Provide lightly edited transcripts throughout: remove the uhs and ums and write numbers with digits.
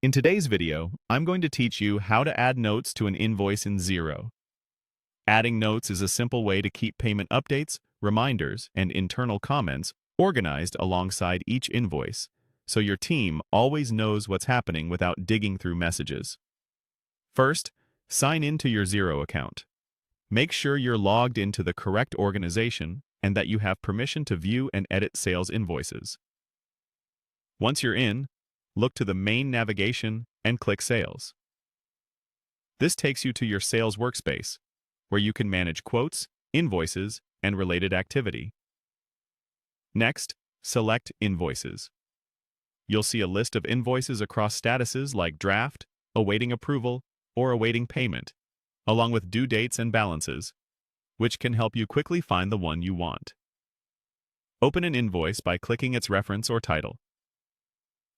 In today's video, I'm going to teach you how to add notes to an invoice in Xero. Adding notes is a simple way to keep payment updates, reminders, and internal comments organized alongside each invoice, so your team always knows what's happening without digging through messages. First, sign into your Xero account. Make sure you're logged into the correct organization and that you have permission to view and edit sales invoices. Once you're in, look to the main navigation and click Sales. This takes you to your sales workspace, where you can manage quotes, invoices, and related activity. Next, select Invoices. You'll see a list of invoices across statuses like draft, awaiting approval, or awaiting payment, along with due dates and balances, which can help you quickly find the one you want. Open an invoice by clicking its reference or title.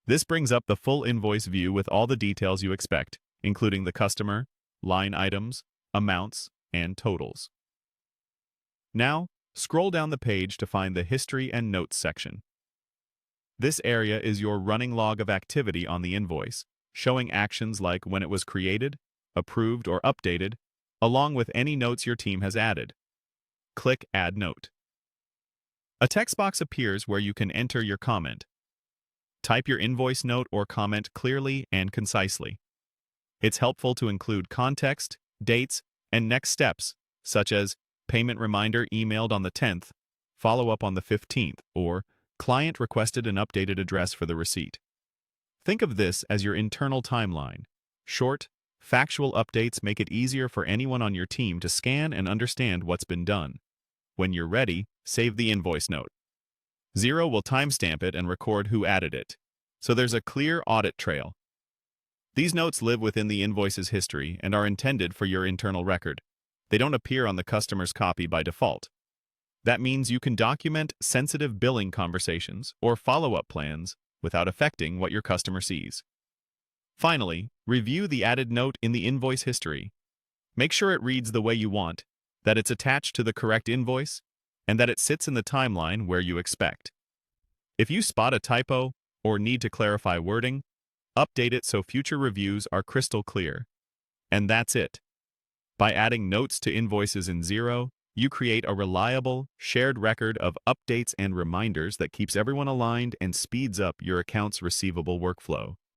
This brings up the full invoice view with all the details you expect, including the customer, line items, amounts, and totals. Now, scroll down the page to find the History and Notes section. This area is your running log of activity on the invoice, showing actions like when it was created, approved, or updated, along with any notes your team has added. Click Add Note. A text box appears where you can enter your comment. Type your invoice note or comment clearly and concisely. It's helpful to include context, dates, and next steps, such as payment reminder emailed on the 10th, follow-up on the 15th, or client requested an updated address for the receipt. Think of this as your internal timeline. Short, factual updates make it easier for anyone on your team to scan and understand what's been done. When you're ready, save the invoice note. Xero will timestamp it and record who added it, so there's a clear audit trail. These notes live within the invoice's history and are intended for your internal record. They don't appear on the customer's copy by default. That means you can document sensitive billing conversations or follow-up plans without affecting what your customer sees. Finally, review the added note in the invoice history. Make sure it reads the way you want, that it's attached to the correct invoice, and that it sits in the timeline where you expect. If you spot a typo or need to clarify wording, update it so future reviews are crystal clear. And that's it. By adding notes to invoices in Xero, you create a reliable, shared record of updates and reminders that keeps everyone aligned and speeds up your accounts receivable workflow.